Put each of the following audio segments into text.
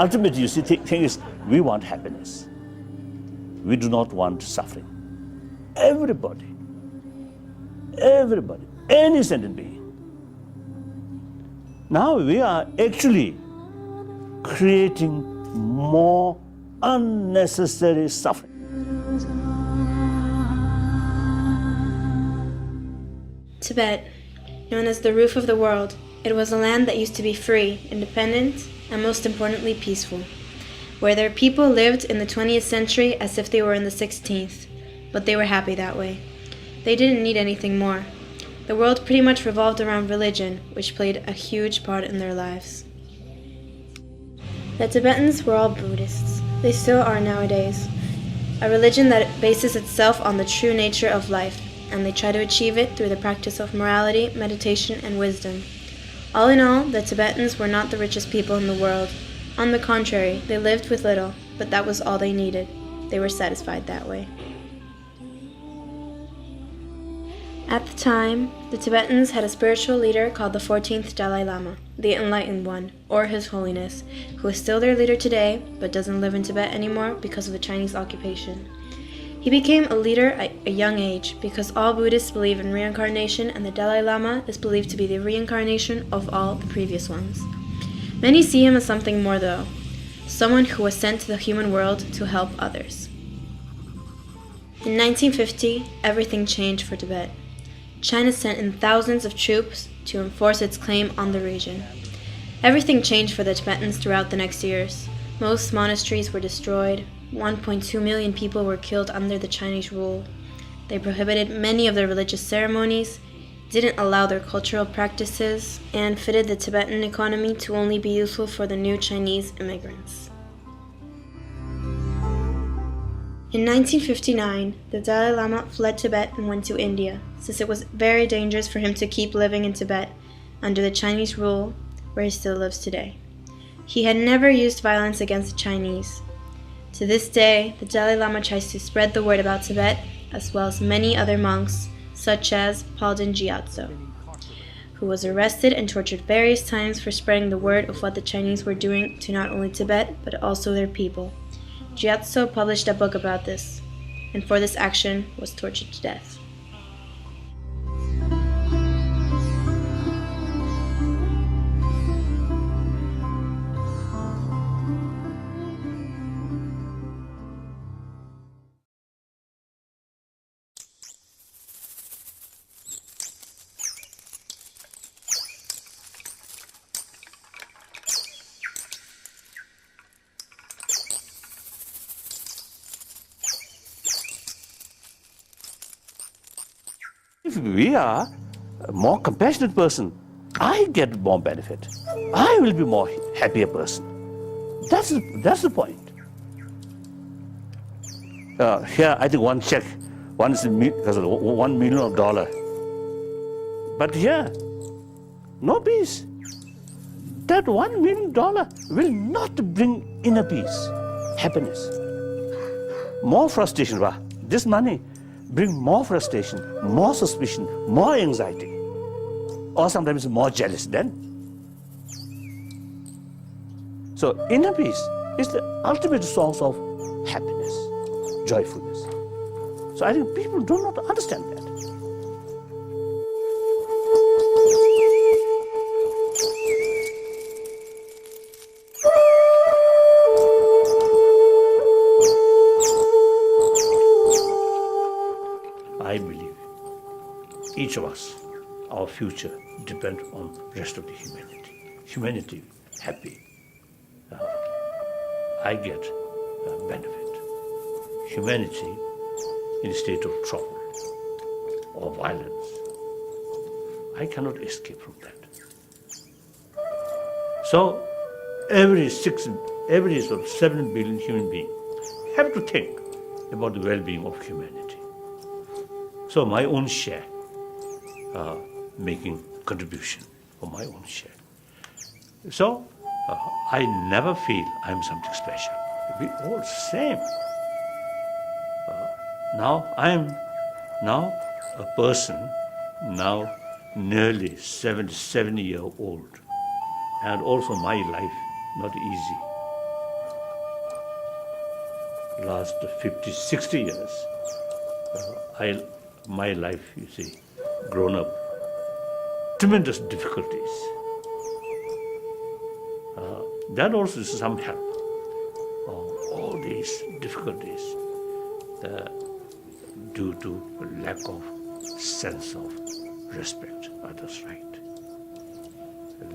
ultimately, you see, thing is, we want happiness. We do not want suffering. Everybody, any sentient being. Now we are actually creating more unnecessary suffering. Tibet, known as the roof of the world, it was a land that used to be free, independent, and most importantly peaceful, where their people lived in the 20th century as if they were in the 16th, but they were happy that way. They didn't need anything more. The world pretty much revolved around religion, which played a huge part in their lives. The Tibetans were all Buddhists. They still are nowadays. A religion that bases itself on the true nature of life, and they try to achieve it through the practice of morality, meditation, and wisdom. All in all, the Tibetans were not the richest people in the world. On the contrary, they lived with little, but that was all they needed. They were satisfied that way. At the time, the Tibetans had a spiritual leader called the 14th Dalai Lama, the Enlightened One, or His Holiness, who is still their leader today, but doesn't live in Tibet anymore because of the Chinese occupation. He became a leader at a young age because all Buddhists believe in reincarnation, and the Dalai Lama is believed to be the reincarnation of all the previous ones. Many see him as something more though, someone who was sent to the human world to help others. In 1950, everything changed for Tibet. China sent in thousands of troops to enforce its claim on the region. Everything changed for the Tibetans throughout the next years. Most monasteries were destroyed. 1.2 million people were killed under the Chinese rule. They prohibited many of their religious ceremonies, didn't allow their cultural practices, and fitted the Tibetan economy to only be useful for the new Chinese immigrants. In 1959, the Dalai Lama fled Tibet and went to India, since it was very dangerous for him to keep living in Tibet under the Chinese rule, where he still lives today. He had never used violence against the Chinese. To this day, the Dalai Lama tries to spread the word about Tibet, as well as many other monks, such as Palden Gyatso, who was arrested and tortured various times for spreading the word of what the Chinese were doing to not only Tibet, but also their people. Gyatso published a book about this, and for this action was tortured to death. If we are a more compassionate person, I get more benefit. I will be more happier person. That's the point. Here, I think one check, one is because of $1 million. But here, no peace. That $1 million will not bring inner peace, happiness. More frustration. This money bring more frustration, more suspicion, more anxiety, or sometimes more jealous then. So inner peace is the ultimate source of happiness, joyfulness. So I think people do not understand that. I believe each of us, our future depends on the rest of the humanity. Humanity happy, I get benefit. Humanity in a state of trouble or violence, I cannot escape from that. So every sort of 7 billion human beings have to think about the well-being of humanity. So my own share, making contribution for my own share. So I never feel I'm something special. We all same. Now I'm a person, now nearly 77-year-old, and also my life not easy. last 50, 60 years, my life, you see, grown up, tremendous difficulties. That also is some help. All these difficulties due to lack of sense of respect, others' right,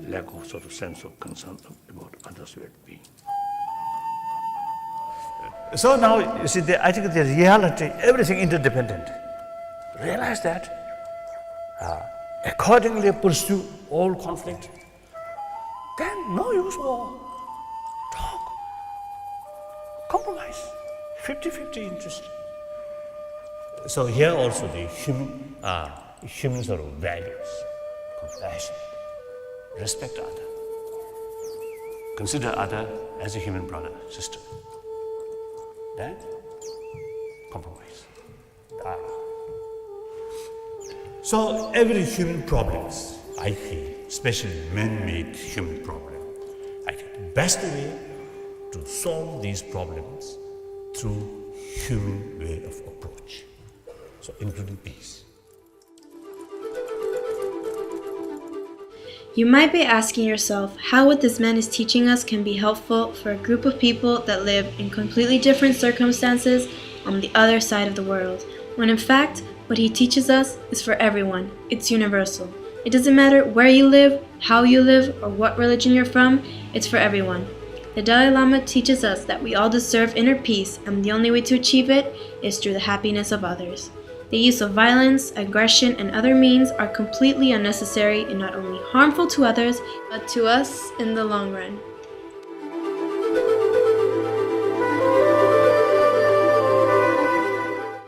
lack of sort of sense of concern about others' well-being. So now, you see, I think the reality, everything interdependent. Realize that. Accordingly pursue all conflict. Then no use war. Talk. Compromise. 50-50 interest. So here also the human sort of values, compassion, respect other, consider other as a human brother, sister. Then compromise. So every human problems, I feel, especially man-made human problem, I think the best way to solve these problems through human way of approach. So including peace. You might be asking yourself how what this man is teaching us can be helpful for a group of people that live in completely different circumstances on the other side of the world, when in fact, what he teaches us is for everyone. It's universal. It doesn't matter where you live, how you live, or what religion you're from, it's for everyone. The Dalai Lama teaches us that we all deserve inner peace, and the only way to achieve it is through the happiness of others. The use of violence, aggression, and other means are completely unnecessary and not only harmful to others, but to us in the long run.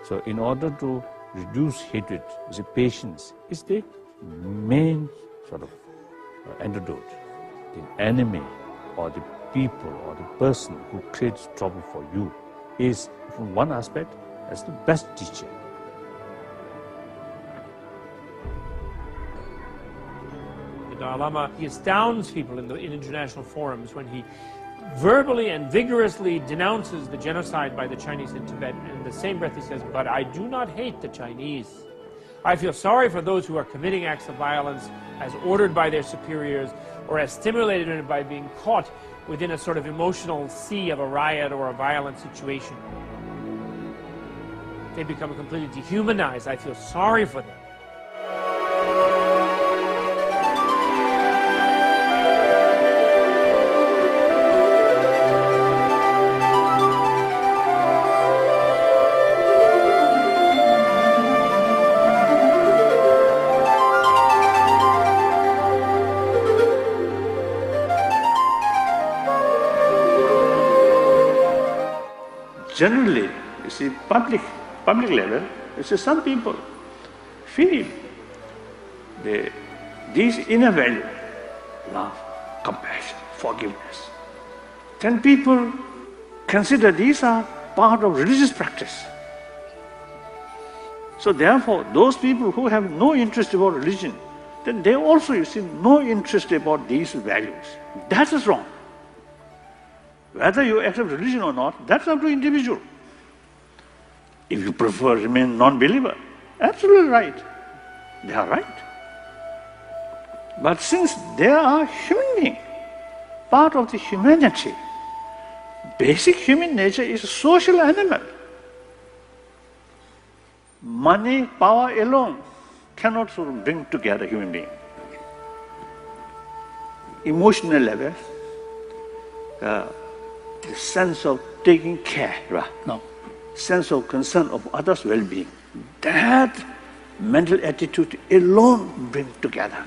So in order to reduce hatred, patience is the main sort of antidote. The enemy or the people or the person who creates trouble for you is, from one aspect, as the best teacher. The Dalai Lama, he astounds people in international forums when he verbally and vigorously denounces the genocide by the Chinese in Tibet, and in the same breath he says, "But I do not hate the Chinese. I feel sorry for those who are committing acts of violence as ordered by their superiors or as stimulated by being caught within a sort of emotional sea of a riot or a violent situation. They become completely dehumanized. I feel sorry for them." Generally, you see, public level, you see, some people feel these inner values, love, compassion, forgiveness. Then people consider these are part of religious practice. So therefore, those people who have no interest about religion, then they also, you see, no interest about these values. That is wrong. Whether you accept religion or not, that's up to individual. If you prefer to remain non-believer, absolutely right. They are right. But since they are human beings, part of the humanity, basic human nature is a social animal. Money, power alone cannot sort of bring together human beings. Emotional level, the sense of taking care, sense of concern of others' well-being, that mental attitude alone brings together.